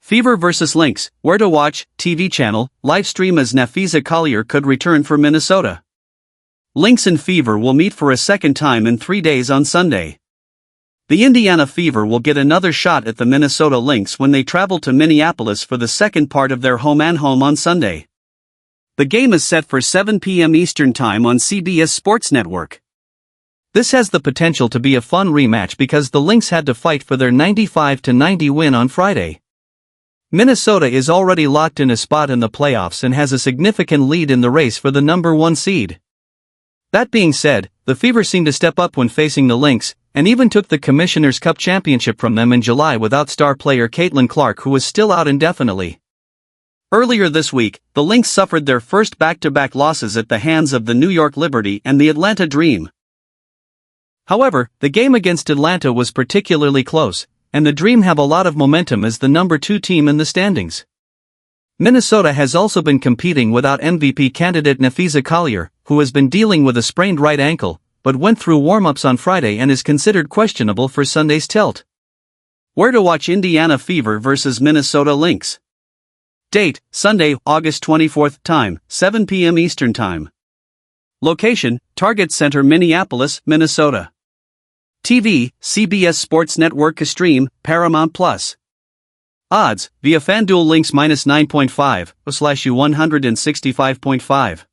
Fever vs. Lynx, Where to Watch, TV channel, live stream as Napheesa Collier could return for Minnesota. Lynx and Fever will meet for a second time in 3 days on Sunday. The Indiana Fever will get another shot at the Minnesota Lynx when they travel to Minneapolis for the second part of their home-and-home on Sunday. The game is set for 7 p.m. Eastern Time on CBS Sports Network. This has the potential to be a fun rematch because the Lynx had to fight for their 95-90 win on Friday. Minnesota is already locked in a spot in the playoffs and has a significant lead in the race for the number 1 seed. That being said, the Fever seemed to step up when facing the Lynx, and even took the Commissioner's Cup championship from them in July without star player Caitlin Clark, who was still out indefinitely. Earlier this week, the Lynx suffered their first back-to-back losses at the hands of the New York Liberty and the Atlanta Dream. However, the game against Atlanta was particularly close, and the Dream have a lot of momentum as the number 2 team in the standings. Minnesota has also been competing without MVP candidate Napheesa Collier, who has been dealing with a sprained right ankle, but went through warm-ups on Friday and is considered questionable for Sunday's tilt. Where to watch Indiana Fever vs. Minnesota Lynx. Date, Sunday, August 24. Time, 7 p.m. Eastern Time. Location, Target Center, Minneapolis, Minnesota. TV, CBS Sports Network. Stream, Paramount+. Odds, via FanDuel Lynx -9.5/165.5.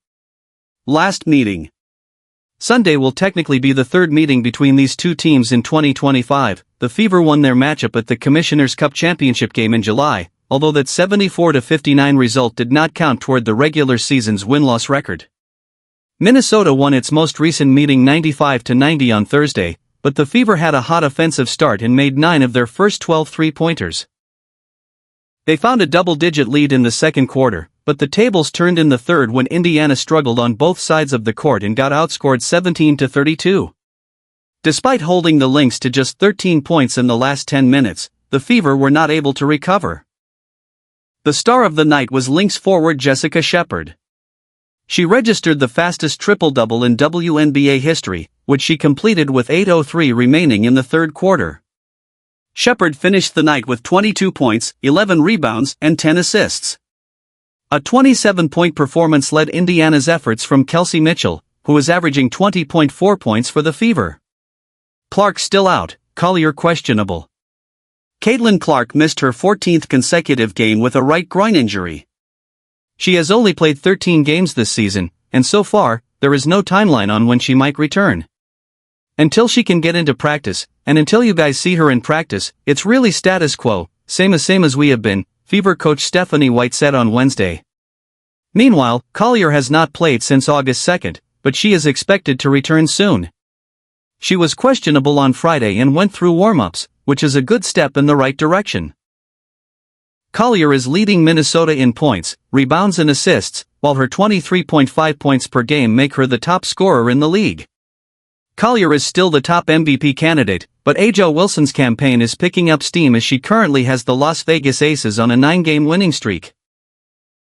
Last meeting. Sunday will technically be the third meeting between these two teams in 2025. The Fever won their matchup at the Commissioner's Cup championship game in July, although that 74-59 result did not count toward the regular season's win-loss record. Minnesota won its most recent meeting 95-90 on Thursday, but the Fever had a hot offensive start and made 9 of their first 12 three-pointers. They found a double-digit lead in the second quarter, but the tables turned in the third when Indiana struggled on both sides of the court and got outscored 17-32. Despite holding the Lynx to just 13 points in the last 10 minutes, the Fever were not able to recover. The star of the night was Lynx forward Jessica Shepard. She registered the fastest triple-double in WNBA history, which she completed with 8:03 remaining in the third quarter. Shepard finished the night with 22 points, 11 rebounds, and 10 assists. A 27-point performance led Indiana's efforts from Kelsey Mitchell, who is averaging 20.4 points for the Fever. Clark still out, Collier questionable. Caitlin Clark missed her 14th consecutive game with a right groin injury. She has only played 13 games this season, and so far, there is no timeline on when she might return. Until she can get into practice, and until you guys see her in practice, it's really status quo, same as we have been, Fever coach Stephanie White said on Wednesday. Meanwhile, Collier has not played since August 2nd, but she is expected to return soon. She was questionable on Friday and went through warm-ups, which is a good step in the right direction. Collier is leading Minnesota in points, rebounds and assists, while her 23.5 points per game make her the top scorer in the league. Collier is still the top MVP candidate, but A'ja Wilson's campaign is picking up steam as she currently has the Las Vegas Aces on a 9-game winning streak.